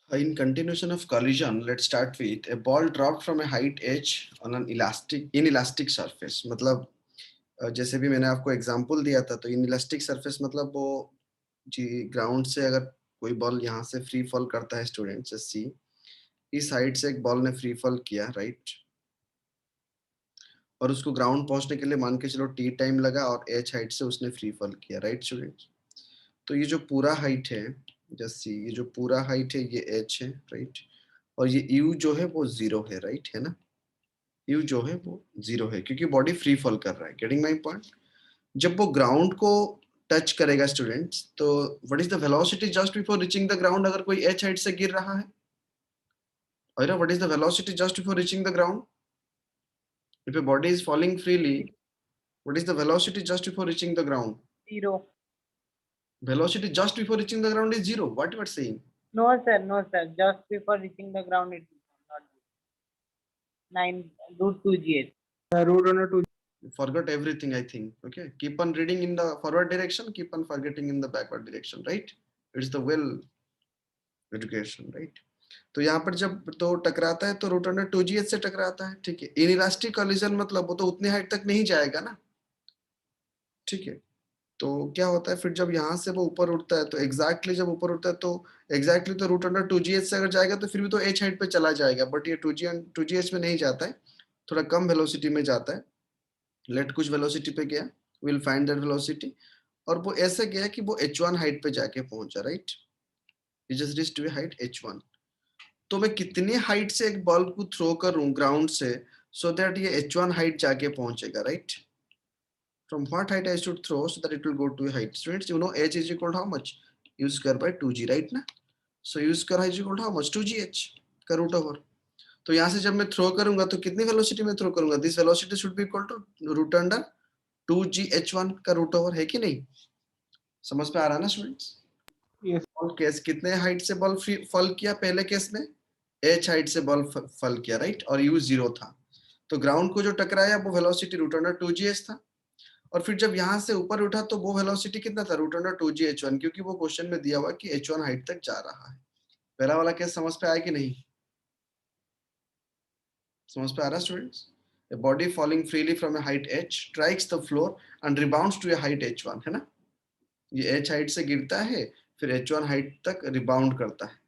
In continuation of collision, let's start with a ball dropped from a height h on an inelastic surface. मतलब जैसे भी मैंने आपको example दिया था, तो इनइलास्टिक सरफेस मतलब वो जी ग्राउंड से अगर कोई बॉल यहाँ से फ्री फॉल करता है स्टूडेंट, जस्ट सी इस हाइट से एक बॉल ने फ्री फॉल किया, राइट, और उसको ग्राउंड पहुंचने के लिए मान के चलो टी टाइम लगा और एच हाइट से उसने फ्री फॉल किया, राइट स्टूडेंट्स। तो ये जो पूरा हाइट है, जस्ट सी ये जो पूरा हाइट है ये एच है, राइट, और ये यू जो है वो जीरो है, राइट, है ना। यू जो है वो जीरो है क्योंकि बॉडी फ्री फॉल कर रहा है। Getting my point. जब वो ग्राउंड को टच करेगा स्टूडेंट्स, तो what is the velocity just before reaching the ground, अगर कोई एच हाइट से गिर रहा है, और what is the velocity just before reaching the ground if a body is falling freely, what is the velocity just before reaching the ground? Zero. Velocity just before reaching the ground is zero. What you are saying? No, sir. No, sir. Just before reaching the ground, it is not 9 root 2gh. Root under 2. Forgot everything, I think. Okay, keep on reading in the forward direction, keep on forgetting in the backward direction, right? It's the well education, right? तो यहाँ पर जब तो टकराता है तो root under 2gh से टकराता है, ठीक है। इनइलास्टिक कोलिजन मतलब वो तो उतने हाइट तक नहीं जाएगा ना, ठीक है। तो क्या होता है फिर जब यहाँ से वो ऊपर उठता है, तो एग्जैक्टली जब ऊपर उठता है तो एग्जैक्टली तो रूट अंडर 2gh से अगर जाएगा तो फिर भी तो h हाइट पे चला जाएगा, बट ये 2gh में नहीं जाता है, थोड़ा कम वेलोसिटी में जाता है। लेट कुछ वेलोसिटी पे गया, विल फाइंड दैट वेलोसिटी, और वो ऐसे गया कि वो h1 हाइट पे जाके पहुंचा, right, it just reached to height h1। तो मैं कितनी हाइट से एक बॉल को थ्रो करूं ग्राउंड से सो दैट ये h1 हाइट जाके पहुंचेगा, right. From what height I should throw so that it will go to a height? Students, you know h is equal to how much? U square by 2g, right ना? So U square is equal to how much? 2gh का root over. तो यहाँ से जब मैं throw करूंगा तो कितनी वेलोसिटी में थ्रो करूंगा? This velocity should be equal to root under 2gh1 का रूट ओवर, है कि नहीं? समझ में आ रहा है ना स्टूडेंट्स? Yes. और केस कितने हाइट से बॉल फॉल किया? पहले केस में h हाइट से बॉल फॉल किया, राइट, और u जीरो था, तो ग्राउंड को जो टकराया वो वेलोसिटी रूट अंडर 2gh था, और फिर जब यहाँ से ऊपर उठा तो वो वेलोसिटी कितना था? रूट अंडर 2gh1, क्योंकि वो क्वेश्चन में दिया हुआ कि h1 हाइट तक जा रहा है। पहला वाला केस समझ पे आया कि नहीं? समझ पे आ रहा है students? A body falling freely from a height h strikes the floor and rebounds to a height h1, है ना। ये h हाइट से गिरता है फिर h1 हाइट तक रिबाउंड करता है।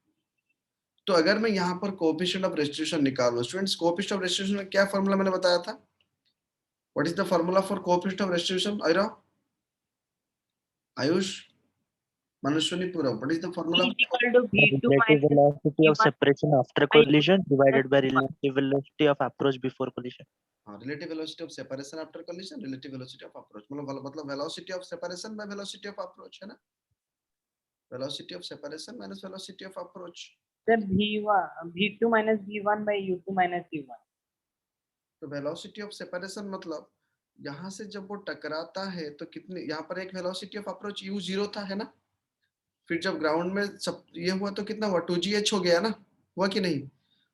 तो अगर मैं यहाँ पर कोएफिशिएंट ऑफ रेस्टिट्यूशन निकालूं, स्टूडेंट्स कोएफिशिएंट ऑफ रेस्टिट्यूशन में क्या फॉर्मूला मैंने बताया था? What is the formula for coefficient of restitution? Ayush, Manuswini Pura, what is the formula? E is equal to V2 Relative minus velocity of V1 separation after by collision divided by V1. relative velocity of approach before collision. Relative velocity of separation after collision, relative velocity of approach, मतलब velocity of separation by velocity of approach, है ना। velocity of separation minus velocity of approach. Sir, V2 minus V1 by U2 minus U1. तो velocity of separation मतलब यहाँ से जब वो टकराता है तो कितने, यहाँ पर एक velocity of approach u zero था, है ना। फिर जब ग्राउंड में सब ये हुआ तो कितना हुआ? 2gh हो गया ना, हुआ कि नहीं।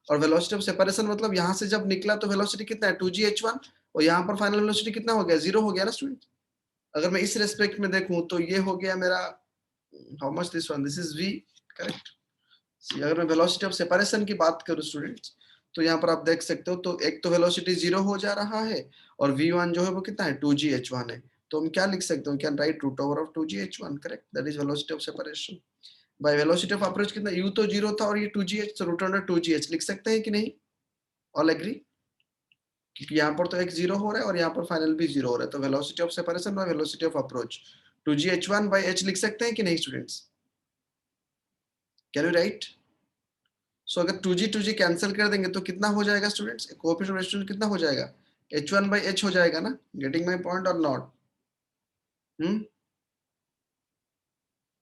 और वेलोसिटी ऑफ सेपरेशन मतलब यहाँ से जब निकला तो वेलोसिटी कितना है? 2gh1, और यहाँ पर फाइनल वेलोसिटी कितना हो गया? जीरो हो गया ना स्टूडेंट। अगर मैं इस रेस्पेक्ट में देखूं तो ये हो गया मेरा how much this one, this is v, correct. अगर मैं वेलोसिटी ऑफ सेपरेशन की बात करूं स्टूडेंट्स, तो यहाँ पर आप देख सकते हो, तो एक तो वेलोसिटी जीरो हो जा रहा है और v1 जो है वो कितना है? 2gh1 है। तो हम क्या लिख सकते हैं? Can write root over of 2gh1, correct, that is velocity of separation. By velocity of approach कितना? u तो जीरो था और ये 2gh, तो रूट अंडर 2gh लिख सकते हैं कि नहीं? All agree? क्योंकि यहाँ पर तो एक जीरो हो रहा है और यहाँ पर फाइनल भी जीरो हो रहा है, तो velocity of separation by velocity of approach 2gh1 by h लिख सकते हैं कि नहीं students? Can you write? So अगर 2g कैंसिल कर देंगे तो कितना हो जाएगा स्टूडेंट्स? कोएफिशिएंट ऑफ रेस्टिट्यूशन कितना हो जाएगा? h1 बाय h हो जाएगा ना। गेटिंग माय पॉइंट और not?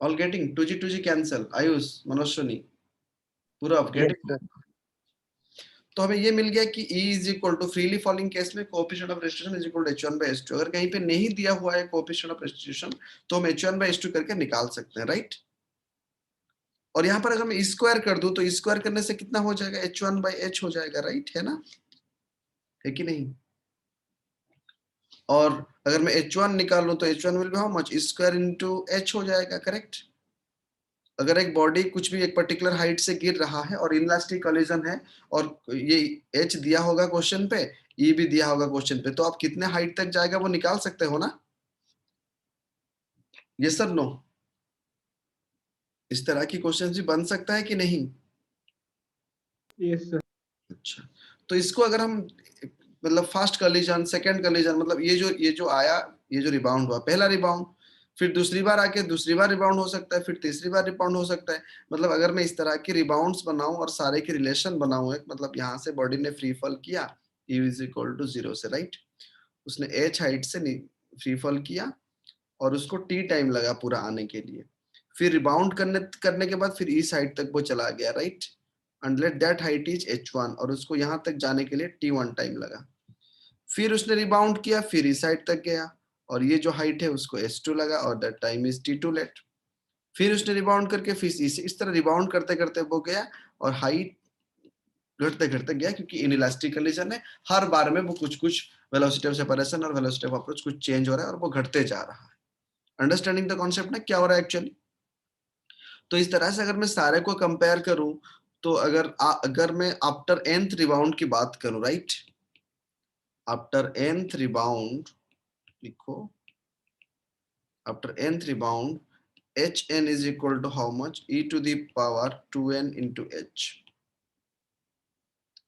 All getting? 2g cancel? Ayush, Manoshwani, पूरा गेटिंग? तो हमें ये मिल गया कि E is equal to freely falling case में coefficient of restitution is equal to h1 by h2। अगर कहीं पे नहीं दिया हुआ है कोएफिशिएंट ऑफ रेस्टिट्यूशन तो हम h1 by h2 करके निकाल सकते हैं, राइट। और यहाँ पर अगर मैं स्क्वायर कर दूं तो स्क्वायर करने से कितना हो जाएगा? h1 by h हो जाएगा, राइट, है ना, है कि नहीं। और अगर मैं h1 निकाल लूं तो h1 will be how much? Square into h हो जाएगा, करेक्ट। अगर एक बॉडी कुछ भी एक पर्टिकुलर हाइट से गिर रहा है और इनलास्टिक कोलिजन है और ये एच दिया होगा क्वेश्चन पे, ई भी दिया होगा क्वेश्चन पे, तो आप कितने हाइट तक जाएगा वो निकाल सकते हो ना? ये सर नो, इस तरह की क्वेश्चन भी बन सकता है कि नहीं? Yes, sir. अच्छा, तो इसको अगर हम मतलब फर्स्ट कॉलिजन, सेकंड कॉलिजन, मतलब ये जो आया, ये जो रिबाउंड हुआ, पहला रिबाउंड, फिर दूसरी बार आके दूसरी बार रिबाउंड हो सकता है, फिर तीसरी बार रिबाउंड हो सकता है। मतलब अगर मैं इस तरह के रिबाउंड्स बनाऊं और सारे के रिलेशन बनाऊं, एक मतलब यहाँ से बॉडी ने फ्री फॉल किया u इज इक्वल टू 0 से, राइट? उसने h हाइट से फ्री फॉल किया और उसको t टाइम लगा पूरा आने के लिए, फिर रिबाउंड करने करने के बाद फिर इस हाइट तक वो चला गया, right? And let that height is h1, और उसको यहाँ तक जाने के लिए t1 टाइम लगा। फिर उसने रिबाउंड किया, फिर इस साइड तक गया और ये जो हाइट है उसको s2 लगा और that time is t2 late. फिर उसने रिबाउंड करके फिर इस तरह रिबाउंड करते करते वो गया और हाइट घटते घटते गया, क्योंकि इनइलास्टिक कंडीशन है, हर बार में वो कुछ कुछ वेलोसिटी ऑफ सेपरेशन और वेलोसिटी ऑफ अप्रोच कुछ चेंज हो रहा है और वो घटते जा रहा है। अंडरस्टैंडिंग द कॉन्सेप्ट ना, क्या हो रहा है एक्चुअली? तो इस तरह से अगर मैं सारे को कंपेयर करूं, तो अगर मैं आफ्टर nth रिबाउंड की बात करूं, राइट, आफ्टर nth रिबाउंड लिखो, after nth rebound, hn is equal to how much? E to the power 2n into h,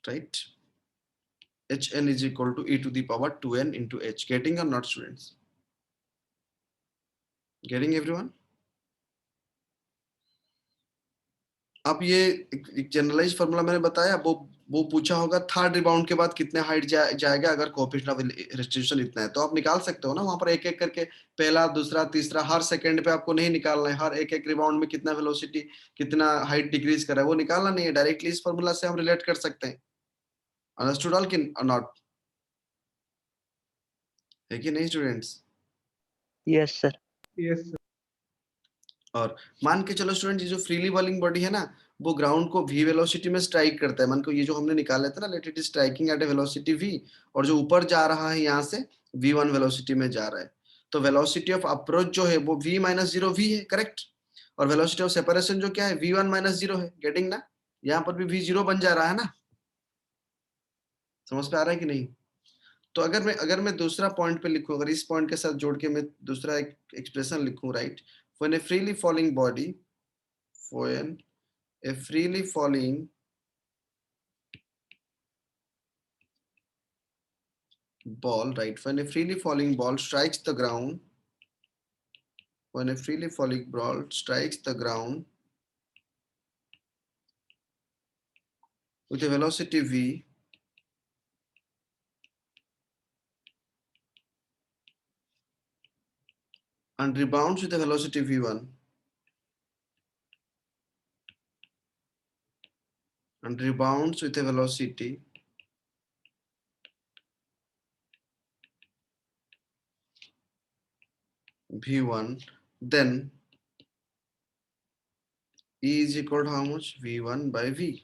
right? hn is equal to e to the power 2n into h. Getting or not, students? Getting everyone? अब ये एक generalise formula मैंने बताया, वो पूछा होगा third rebound के बाद कितने हाइट जाएगा अगर कोएफिशिएंट ऑफ रेस्टिट्यूशन इतना है, तो आप निकाल सकते हो ना वहां पर एक एक करके, पहला दूसरा तीसरा, हर सेकंड पे आपको नहीं निकालना है हर एक एक रिबाउंड में कितना वेलोसिटी, कितना हाइट डिक्रीज कर रहा है, वो निकालना नहीं है, डायरेक्टली इस फॉर्मूला से हम रिलेट कर सकते हैं। अंडरस्टूड ऑल कि नॉट? है कि नहीं students? Yes, sir. Yes, sir. और मान के चलो स्टूडेंट, ये जो फ्रीली बॉलिंग बॉडी है ना, वो ग्राउंड को v वेलोसिटी में स्ट्राइक करता है। मान को ये जो हमने निकाला था ना, let it is striking at a velocity v, और जो ऊपर जा रहा है यहाँ से v1 वेलोसिटी में जा रहा है, तो वेलोसिटी ऑफ अप्रोच जो है वो v माइनस जीरो v है, करेक्ट? और वेलोसिटी ऑफ सेपरेशन जो क्या है, v1 माइनस जीरो है। गेटिंग ना? यहाँ पर भी v0 बन जा रहा है ना, समझ पे आ रहा है कि नहीं? तो अगर मैं दूसरा पॉइंट पे लिखूं, अगर इस पॉइंट के साथ जोड़ के मैं दूसरा एक एक्सप्रेशन लिखूं, right, when A freely falling body, when a freely falling ball, right, when a freely falling ball strikes the ground, when a freely falling ball strikes the ground with a velocity v and rebounds with a velocity v1 and rebounds with a velocity v1, then E is equal to how much? v1 by v.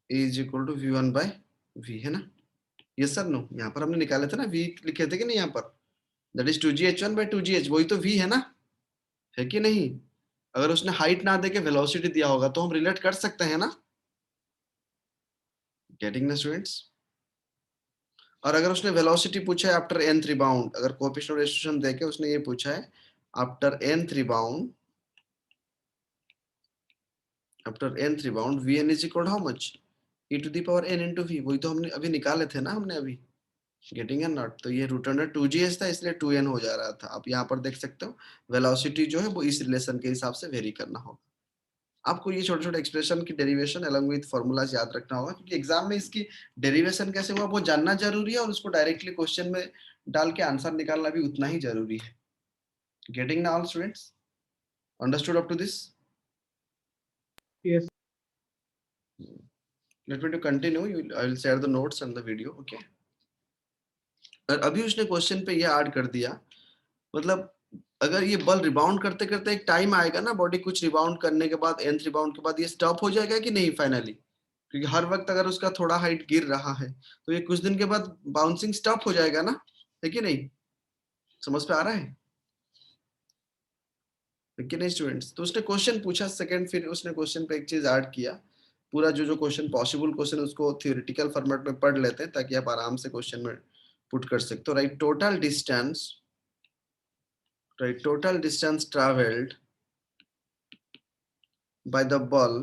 E is equal to v1 by v, है ना? ये sir no, यहाँ पर हमने निकाले थे ना, v लिखे थे कि नहीं यहाँ पर? That is 2gh1 by 2gh, वही तो v है ना, है कि नहीं? अगर उसने हाइट ना देके वेलोसिटी दिया होगा तो हम रिलेट कर सकते हैं ना? गेटिंग ना स्टूडेंट्स? और अगर उसने वेलोसिटी पूछा है आफ्टर nth रिबाउंड, अगर कोएफिशिएंट ऑफ रेस्टिट्यूशन देके उसने ये पूछा है after nth rebound, after nth rebound vn is equal how much? e to the power n into v, वही तो हमने अभी निकाले थे ना हमने अभी। Getting and not? तो ये रूट अंडर 2gs था, इसलिए 2n हो जा रहा था। आप यहाँ पर देख सकते हो वेलोसिटी जो है वो इस रिलेशन के हिसाब से वेरी करना होगा। आपको ये छोटे छोटे एक्सप्रेशन की डेरिवेशन अलॉन्ग विद फॉर्मूलाज याद रखना होगा, क्योंकि एग्जाम में इसकी डेरिवेशन कैसे हुआ वो जानना जरूरी है और उसको डायरेक्टली क्वेश्चन में डाल के आंसर निकालना भी उतना ही जरूरी है। गेटिंग ना all students? Understood up to this? Yes. Let me to continue, I will share the notes and the video, okay? और अभी उसने क्वेश्चन पे ये ऐड कर दिया, मतलब अगर ये बल रिबाउंड करते करते एक टाइम आएगा ना, बॉडी कुछ रिबाउंड करने के बाद nth रिबाउंड के बाद ये स्टॉप हो जाएगा कि नहीं फाइनली? क्योंकि हर वक्त अगर उसका थोड़ा हाइट गिर रहा है तो ये कुछ दिन के बाद बाउंसिंग स्टॉप हो जाएगा ना, है कि नहीं? समझ पे आ रहा है? कि नहीं स्टूडेंट्स? तो उसने क्वेश्चन पूछा सेकंड, फिर उसने क्वेश्चन पे एक चीज ऐड किया, पूरा जो क्वेश्चन पॉसिबल क्वेश्चन उसको थियोरेटिकल फॉर्मेट में पढ़ लेते हैं ताकि आप आराम से क्वेश्चन में पुट कर सकते हो। Right, total distance travelled by the ball,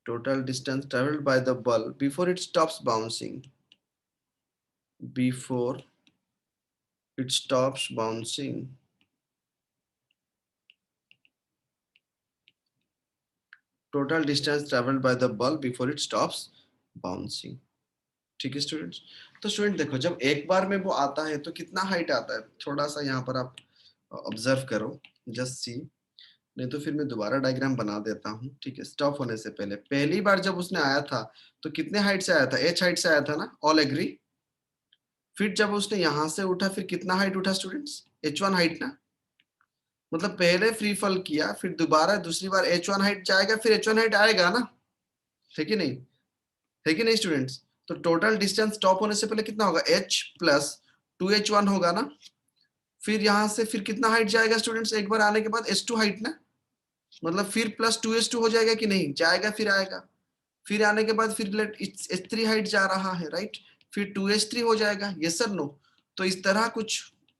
total distance traveled by the ball before it stops bouncing, before it stops bouncing, total distance traveled by the ball before it stops bouncing। ठीक है students? तो student देखो, जब एक बार में वो आता है तो कितना हाइट आता है, थोड़ा सा यहाँ पर आप ऑब्जर्व करो, जस्ट सी, नहीं तो फिर मैं दोबारा डायग्राम बना देता हूँ। ठीक है, स्टॉप होने से पहले पहली बार जब उसने आया था तो कितने हाइट से आया था? h हाइट से आया था ना, ऑल एग्री? फिर जब उसने यहां से उठा फिर कितना हाइट उठा स्टूडेंट्स? h1 हाइट ना, मतलब पहले फ्री फॉल किया, फिर दोबारा दूसरी बार h1 हाइट जाएगा, फिर h1 हाइट आएगा ना, है कि नहीं? है कि नहीं स्टूडेंट्स? तो टोटल डिस्टेंस स्टॉप होने से पहले कितना होगा? h प्लस 2h1 होगा ना। फिर यहां से फिर कितना हाइट जाएगा स्टूडेंट्स एक बार आने के बाद? h2 हाइट ना, मतलब फिर प्लस 2h2 हो जाएगा कि नहीं? जाएगा, फिर आएगा, फिर आने के बाद फिर h3 हाइट जा रहा है, राइट, फिर 2h3 हो जाएगा, यस सर नो? तो इस तरह कुछ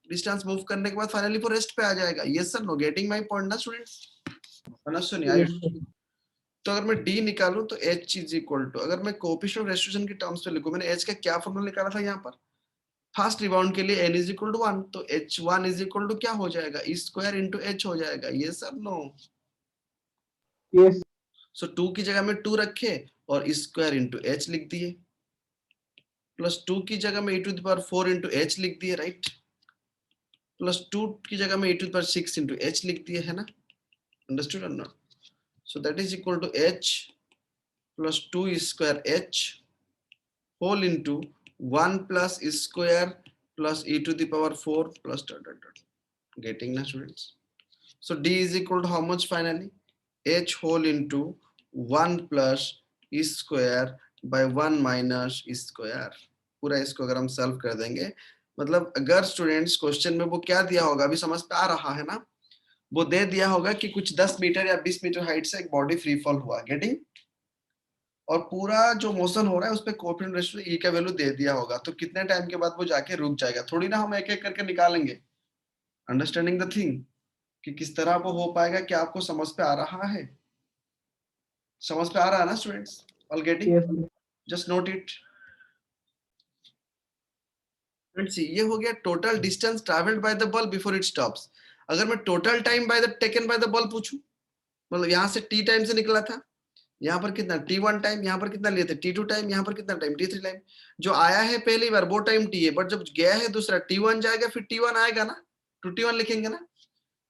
डिस्टेंस मूव करने के बाद फाइनली वो रेस्ट पे आ जाएगा, yes sir no? Getting my point ना स्टूडेंट्स? Yes, sir. तो अगर मैं d निकालूं तो h इज इक्वल टू, अगर मैं कोएफिशिएंट ऑफ रेस्टिट्यूशन की टर्म्स में लिखूं, मैंने h का क्या फॉर्मूला निकाला था यहाँ पर फास्ट रिबाउंड के लिए? n इज इक्वल टू 1, तो h1 इज इक्वल टू क्या हो जाएगा? e स्क्वायर इंटू h हो जाएगा, यस सर नो? Yes, सो 2 की जगह में 2 रखे और e स्क्वायर इंटू h लिख दिए, प्लस 2 की जगह में e to the power 4 into h लिख दिए, राइट, प्लस 2 की जगह में e to the power 6 into h लिख दिए, है ना? अंडरस्टूड और not? So that is equal to h plus 2 square h whole into 1 plus square plus e to the power 4 plus dot dot dot. Getting ना students? So d is equal to how much finally? h whole into 1 plus e square by 1 minus e square. पूरा इसको अगर हम solve कर देंगे, मतलब अगर students question में वो क्या दिया होगा, अभी समझ पे आ रहा है ना? वो दे दिया होगा कि कुछ 10 मीटर या 20 मीटर हाइट से एक बॉडी फ्री फॉल हुआ, गेटिंग, और पूरा जो मोशन हो रहा है उस पे कोएफिशिएंट रेशियो e का वैल्यू दे दिया होगा, तो कितने टाइम के बाद वो जाके रुक जाएगा? थोड़ी ना हम एक एक करके निकालेंगे। अंडरस्टैंडिंग द थिंग कि किस तरह वो हो पाएगा, क्या आपको समझ पे आ रहा है? समझ पे आ रहा है ना students? All getting? yes, sir. Just note it. See, ये हो गया total distance travelled by the ball before it stops. अगर मैं total time by the taken by the ball पूछूं, मतलब यहाँ से t टाइम से निकला था, यहाँ पर कितना t1 टाइम, यहाँ पर कितना लिए थे t2 टाइम, यहाँ पर कितना टाइम t3 टाइम, जो आया है पहली बार वो टाइम t है, बट जब गया है दूसरा t1 जाएगा, फिर t1 आएगा ना, 2t1 लिखेंगे ना,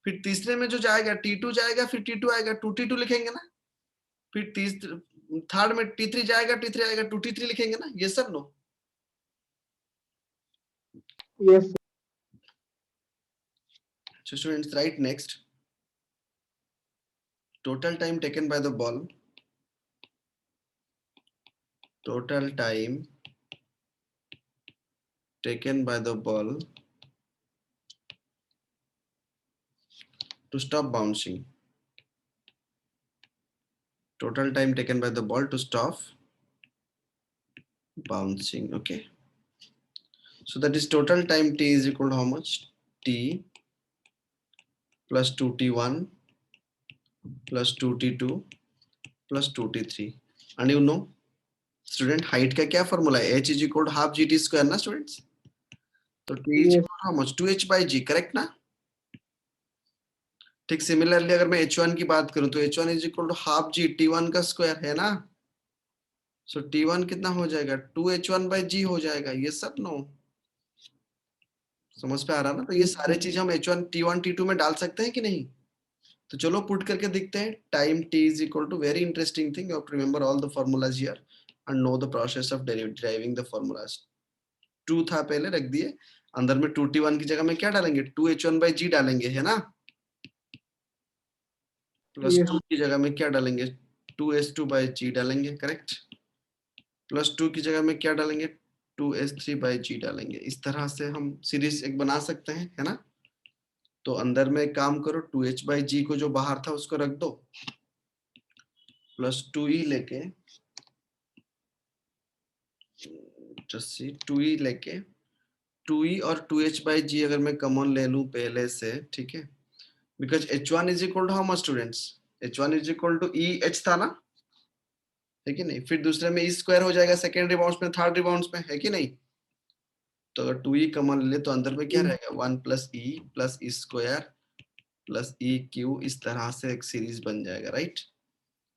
फिर तीसरे में जो जाएगा t2 जाएगा, फिर t2 आएगा, 2t2 लिखेंगे ना, फिर थर्ड में t3 जाएगा, t3 आएगा, 2t3 लिखेंगे ना, ये सब no? Yes, sir. So students, write next. Total time taken by the ball. Total time taken by the ball to stop bouncing. Total time taken by the ball to stop bouncing. Okay. So that is total time t is equal to how much? T plus 2t1 plus 2t2 plus 2t3. And you know, student, height का क्या formula है? h is equal to half gt square ना students? तो t is Yes, equal to how much? 2h by g, correct ना? ठीक, similarly अगर मैं h1 की बात करूं तो h1 is equal to half g t1 का स्क्वायर, है ना? सो t1 कितना हो जाएगा? 2h1 by g हो जाएगा, ये सब नो? समझ पे आ रहा ना? तो ये सारे चीज हम h1 t1 t2 में डाल सकते हैं कि नहीं? तो चलो पुट करके देखते हैं। Time t is equal to, very interesting thing, you have to remember all the formulas here and know the process of deriving the formulas. 2 था पहले, रख दिए, अंदर में 2t1 की जगह में क्या डालेंगे? 2h1 by g डालेंगे, है ना? प्लस yes, 2 की जगह में क्या डालेंगे? 2h2 by g डालेंगे, करेक्ट? प्लस 2 की जगह में क्या डालेंगे? 2h3 by g डालेंगे। इस तरह से हम सीरीज एक बना सकते हैं, है ना? तो अंदर में एक काम करो, 2h/g को जो बाहर था उसको रख दो, प्लस 2e लेके, जस्ट 2e लेके 2e और 2h/g अगर मैं कॉमन ले लूं पहले से, ठीक है, because h1 is equal to how much students, h1 is equal to e h था ना, है कि नहीं, फिर दूसरे में e स्क्वायर हो जाएगा सेकेंडरी बाउंड्स में, थर्ड बाउंड्स में, है कि नहीं। तो अगर 2e कॉमन ले तो अंदर में क्या रहेगा, 1 plus e square plus e cube, इस तरह से एक सीरीज बन जाएगा, right.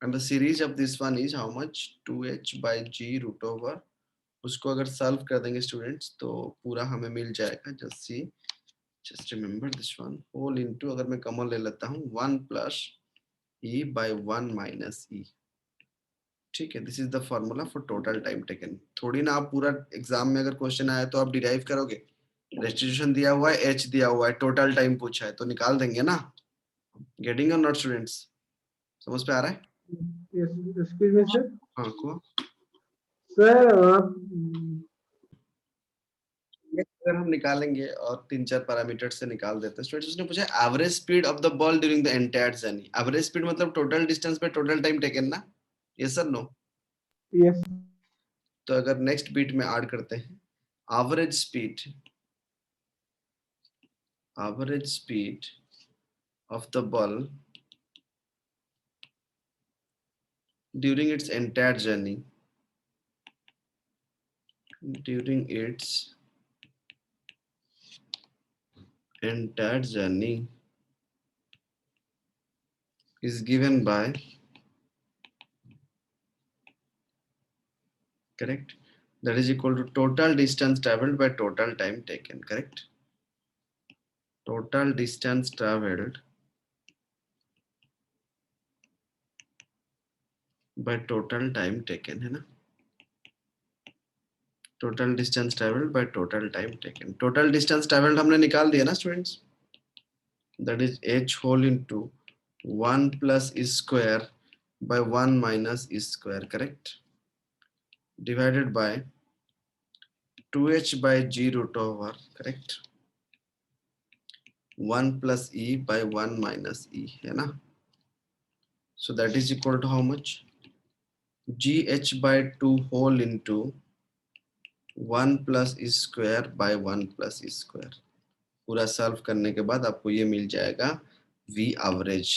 And the series of this one is how much, 2h/g root over, उसको अगर सॉल्व कर देंगे स्टूडेंट्स तो पूरा हमें मिल जाएगा, just remember this one, whole into, अगर मैं कॉमन ले लेता हूँ, 1 plus e by 1 minus e, ठीक है। This is the formula for total time taken. थोड़ी ना आप पूरा एग्जाम में अगर क्वेश्चन आया तो आप डिराइव करोगे, रेस्टिट्यूशन दिया हुआ है, h दिया हुआ है, टोटल टाइम पूछा है तो निकाल देंगे ना। गेटिंग और नॉट स्टूडेंट्स, समझ पे आ रहा है? Yes, excuse me, sir. हाँ को Sir, अगर हम निकालेंगे और 3-4 पैरामीटर से निकाल देते हैं स्टूडेंट्स। उसने पूछा average speed of the ball during the entire journey. Average speed मतलब टोटल डिस्टेंस पे टोटल टाइम टेकन ना, ये सर नो। yes, तो अगर नेक्स्ट बीट में ऐड करते हैं average speed of the ball during its entire journey, is given by, correct, that is equal to total distance traveled by total time taken, correct, total distance traveled by total time taken, है ना, total distance traveled by total time taken। total distance traveled हमने निकाल दिया ना students, that is h whole into 1 plus e square by 1 minus e square, correct, divided by 2h/g root over, correct, 1 plus e by 1 minus e, है ना। So that is equal to how much, gh/2 whole into 1 plus e square by 1 plus e square। पूरा solve करने के बाद आपको ये मिल जाएगा v average.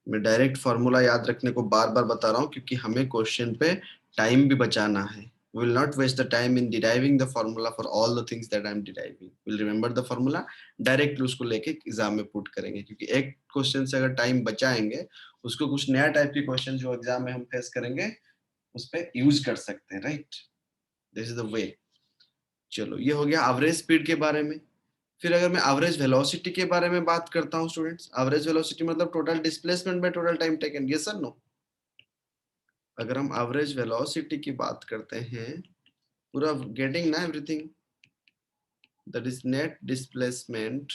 मैं डायरेक्ट फॉर्मूला याद रखने को बार बार बता रहा हूँ क्योंकि हमें क्वेश्चन पे टाइम भी बचाना है। We will not waste the time in deriving the formula for all the things that I am deriving. We'll remember the formula, directly उसको लेके एग्जाम में पुट करेंगे, क्योंकि एक क्वेश्चन से अगर टाइम बचाएंगे उसको कुछ नया टाइप की क्वेश्चन जो एग्जाम में हम फेस करेंगे उस पर यूज कर सकते हैं, right. This is the way. चलो ये हो गया एवरेज स्पीड के बारे में। फिर अगर मैं एवरेज वेलोसिटी के बारे में बात करता हूँ स्टूडेंट्स, एवरेज वेलोसिटी मतलब total displacement by total time taken, yes और नो। अगर हम एवरेज वेलोसिटी की बात करते हैं, पूरा गेटिंग ना everything, that is net displacement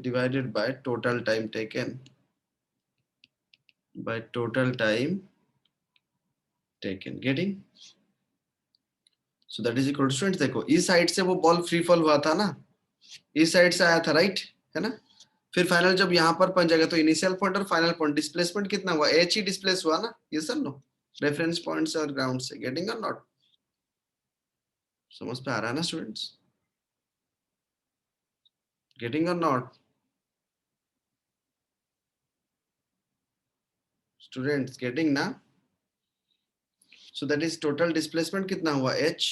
divided by total time taken, getting, so that is equal to, students देखो इस साइड से वो बॉल फ्री फॉल हुआ था ना, इस साइड से आया था, राइट, है ना। फिर फाइनल जब यहाँ पर पहुंच जाएगा तो इनिशियल पॉइंट और फाइनल पॉइंट डिस्प्लेसमेंट कितना हुआ, h ही डिस्प्लेस हुआ ना, ये सर नो, रेफरेंस पॉइंट से और ग्राउंड से। गेटिंग और नॉट, समझ पे आ रहा है ना स्टूडेंट्स, गेटिंग और नॉट स्टूडेंट्स, गेटिंग ना। सो दैट इज टोटल डिस्प्लेसमेंट कितना हुआ h,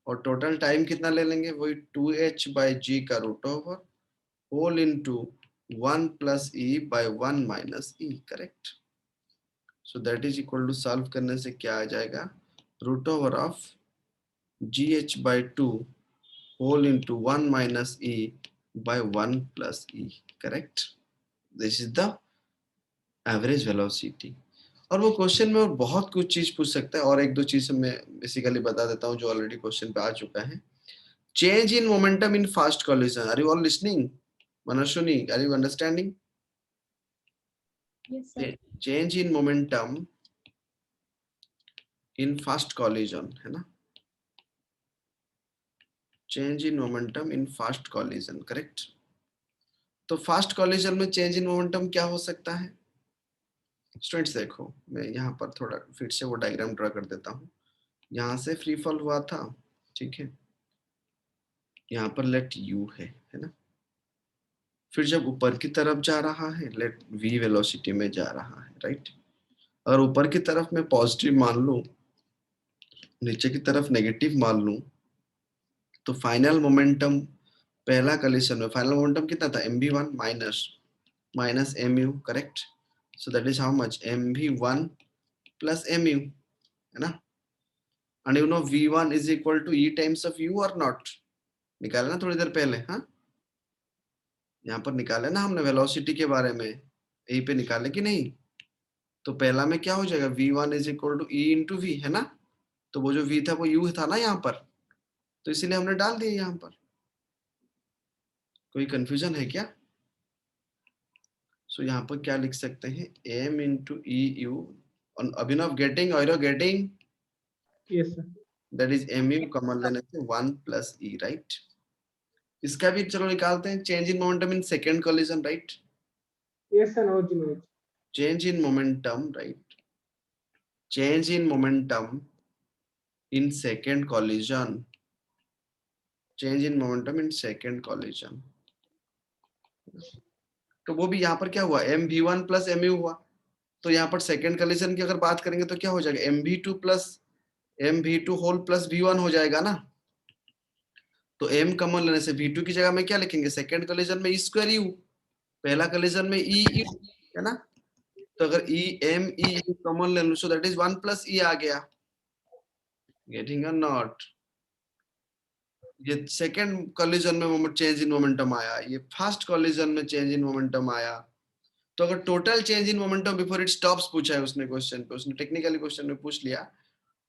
और टोटल टाइम कितना ले लेंगे, वही 2h/g का root over whole into 1 plus e by 1 minus e, correct. So that is equal to, solve करने से क्या आ जाएगा, root over of gh/2 whole into 1 minus e by 1 plus e, correct. This is the average velocity. और वो question में और बहुत कुछ चीज पूछ सकता है, और एक दो चीज मैं बेसिकली बता देता हूँ जो ऑलरेडी क्वेश्चन पे आ चुका है। Change in momentum in fast collision, are you all listening? Manoshuni, are you understanding? Yes, sir. Change in momentum in fast collision, है ना। Change in momentum in fast collision, correct. तो फास्ट कॉलिजन में change in momentum क्या हो सकता है students? देखो मैं यहाँ पर थोड़ा फिर से वो डायग्राम ड्रा कर देता हूँ। यहाँ से फ्री फॉल हुआ था, ठीक है, यहाँ पर लेट u है ना। फिर जब ऊपर की तरफ जा रहा है लेट v वेलोसिटी में जा रहा है, राइट। अगर ऊपर की तरफ मैं पॉजिटिव मान लूं, नीचे की तरफ नेगेटिव मान लूं, तो फाइनल मोमेंटम पहला कॉलिजन में फाइनल मोमेंटम कितना था? mv1 minus mu, correct. So that is how much? mv1 plus mu, है ना। And you know v1 is equal to e times of u और नॉट, निकाला ना थोड़ी देर पहले। हाँ, यहाँ पर निकाले ना हमने वेलोसिटी के बारे में, यहीं पे निकाले कि नहीं? तो पहला में क्या हो जाएगा? v1 is equal to e into v, है ना। तो वो जो v था वो u था ना यहाँ पर, तो इसीलिए हमने डाल दिया यहाँ पर। कोई कंफ्यूजन है क्या? सो यहाँ पर क्या लिख सकते हैं? m इंटू ई यू, अभिनव गेटिंग और getting, Yes, sir. That is mu common लेने से 1 प्लस e, राइट। इसका भी चलो निकालते हैं, change in momentum in second collision, right. Yes, sir. No, no. Change in momentum, right, change in momentum in second collision, change in momentum in second collision। तो वो भी यहाँ पर क्या हुआ? mv1 प्लस mu हुआ। तो यहाँ पर सेकेंड कॉलिजन की अगर बात करेंगे तो क्या हो जाएगा? mv2 plus mv2 whole plus v1 हो जाएगा ना। तो m कॉमन लेने से v2 की जगह में क्या लिखेंगे? सेकेंड कॉलिजन में e स्क्वायर u, पहला कॉलिजन में e u, है ना। तो अगर e m e u common ले लूं, सो दैट इज 1 प्लस e आ गया। गेटिंग और नॉट? ये सेकेंड कॉलिजन में मोमेंट चेंज इन मोमेंटम आया, ये फर्स्ट कॉलिजन में चेंज इन मोमेंटम आया। तो अगर total change in momentum before it stops पूछा है उसने क्वेश्चन पे, उसने टेक्निकली क्वेश्चन में पूछ लिया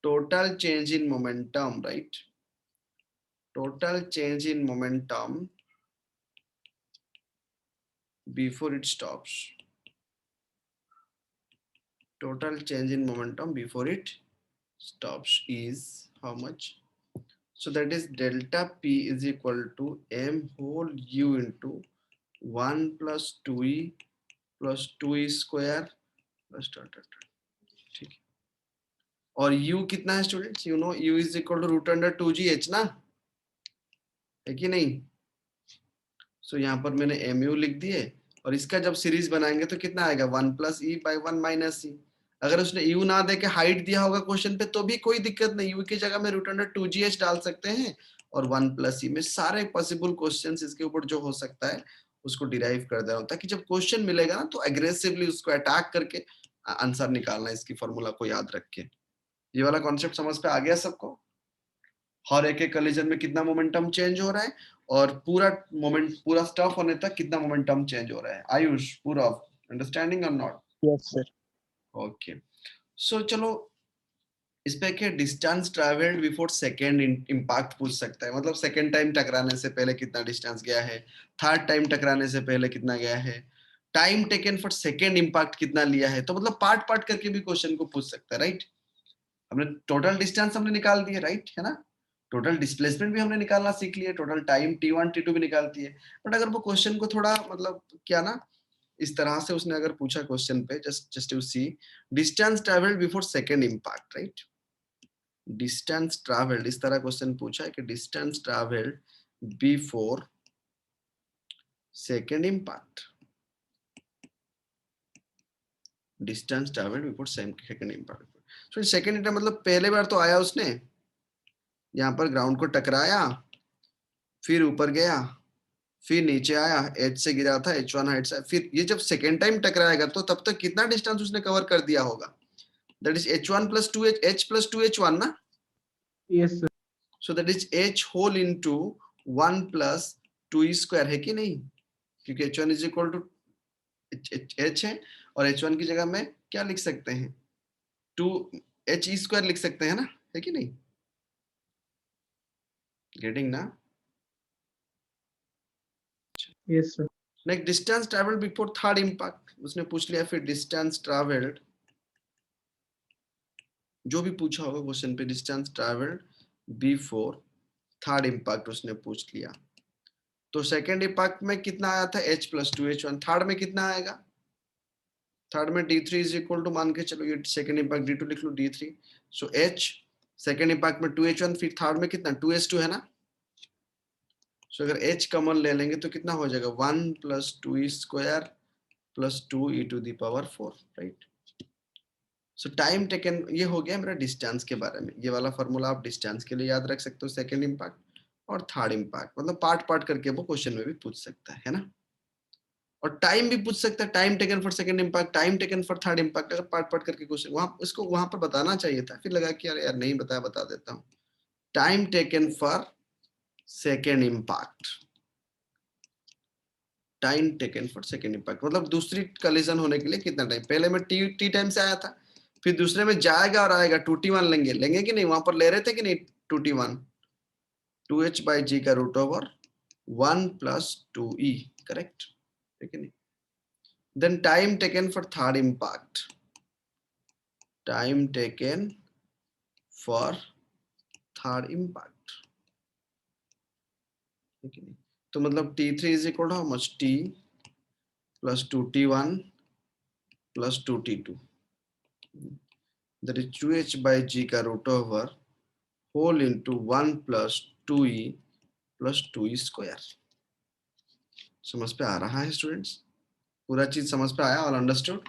total change in momentum, right, total change in momentum before it stops, total change in momentum before it stops is how much? So that is delta p is equal to m whole u into 1 plus 2e plus 2e square plus ठीक है। और u कितना है students? You know u is equal to root under 2gh ना, है कि नहीं? सो यहाँ पर मैंने mu लिख दिए, और इसका जब सीरीज बनाएंगे तो कितना आएगा? 1 प्लस ई बाई 1 माइनस ई। अगर उसने u ना दे के हाइट दिया होगा क्वेश्चन पे तो भी कोई दिक्कत नहीं, u की जगह में रूट अंडर 2gh डाल सकते हैं, और 1 प्लस ई में सारे पॉसिबल क्वेश्चंस इसके ऊपर जो हो सकता है उसको डिराइव कर देना, ताकि जब क्वेश्चन मिलेगा ना तो एग्रेसिवली उसको अटैक करके आंसर निकालना, इसकी फॉर्मूला को याद रख के। ये वाला कॉन्सेप्ट समझ पे आ गया सबको? हर एक कॉलिजन में कितना मोमेंटम चेंज हो रहा है, और पूरा स्टफ होने तक कितना मोमेंटम चेंज हो रहा है। आयुष, पूरा अंडरस्टैंडिंग और नॉट? Yes, sir. ओके। सो चलो इस पे क्या distance travelled before second impact पूछ सकता है, मतलब सेकेंड टाइम टकराने से पहले कितना डिस्टेंस गया है, थर्ड टाइम टकराने से पहले कितना गया है, time taken for second impact कितना लिया है। तो मतलब पार्ट पार्ट करके भी क्वेश्चन को पूछ सकता है, राइट। हमने टोटल डिस्टेंस हमने निकाल दिया, राइट, है ना। टोटल डिस्प्लेसमेंट भी हमने निकालना सीख लिया, टोटल टाइम t1 t2 भी निकालती है। बट अगर वो क्वेश्चन को थोड़ा मतलब क्या ना, इस तरह से उसने अगर पूछा क्वेश्चन पे, just you see distance travelled before second impact, right, distance travelled, इस तरह क्वेश्चन पूछा है कि distance travelled before second impact, distance travelled before second impact. So second मतलब पहले बार तो आया उसने यहाँ पर ग्राउंड को टकराया, फिर ऊपर गया, फिर नीचे आया, एच से गिरा था, h1 हाइट से, फिर ये जब सेकेंड टाइम टकराएगा तो तब तक कितना डिस्टेंस उसने कवर कर दिया होगा? That is h1 plus 2h, h plus 2h1 ना। Yes, sir. So that is h whole into 1 plus 2e square, है कि नहीं? क्योंकि h1 is equal to h है, और h1 की जगह में क्या लिख सकते हैं? 2h स्क्वायर लिख सकते हैं ना, है कि नहीं? गेटिंग ना? Yes, sir. Next distance travelled before third impact उसने पूछ लिया। फिर डिस्टेंस ट्रैवल्ड, जो भी पूछा होगा क्वेश्चन पे, distance travelled before third impact उसने पूछ लिया। तो सेकेंड इम्पैक्ट में कितना आया था h + 2h1, थर्ड में कितना आएगा, थर्ड में d3 इज इक्वल टू, मान के चलो ये सेकेंड इम्पैक्ट d2 लिख लो d3, सो h सेकेंड इम्पैक्ट में 2h1, फिर थर्ड में कितना 2h2 है ना। सो अगर h कॉमन ले लेंगे तो कितना हो जाएगा 1 + 2e² + 2e⁴, राइट। सो टाइम टेकन, ये हो गया मेरा डिस्टेंस के बारे में। ये वाला फॉर्मूला आप डिस्टेंस के लिए याद रख सकते हो, सेकेंड इम्पैक्ट और थर्ड इम्पैक्ट, मतलब पार्ट पार्ट करके वो क्वेश्चन में भी पूछ सकता है ना। और टाइम भी पूछ सकता है, time taken for second impact, time taken for third impact, अगर पार्ट पार्ट करके क्वेश्चन वहां इसको वहां पर बताना चाहिए था, फिर लगा कि यार नहीं बताया, बता देता हूँ। Time taken for second impact, time taken for second impact मतलब दूसरी कलिजन होने के लिए कितना टाइम, पहले में टी टाइम से आया था, फिर दूसरे में जाएगा और आएगा 2t1 लेंगे कि नहीं, वहां पर ले रहे थे कि नहीं 2t1, 2h/g का √1 + 2e, करेक्ट है कि नहीं। Then time taken for third impact, time taken for third impact, okay. तो मतलब t3 is equal to how much, t + 2t1 + 2t2, that is 2h/g का √whole into 1 + 2e + 2e²। समझ पे आ रहा है स्टूडेंट्स, पूरा चीज समझ पे आया, ऑल अंडरस्टूड।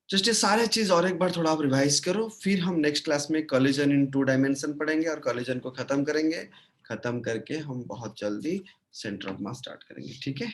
जस्ट ये सारे चीज और एक बार थोड़ा आप रिवाइज करो, फिर हम नेक्स्ट क्लास में कोलिजन इन 2 डायमेंशन पढ़ेंगे और कोलिजन को खत्म करेंगे। खत्म करके हम बहुत जल्दी सेंटर ऑफ मास स्टार्ट करेंगे, ठीक है।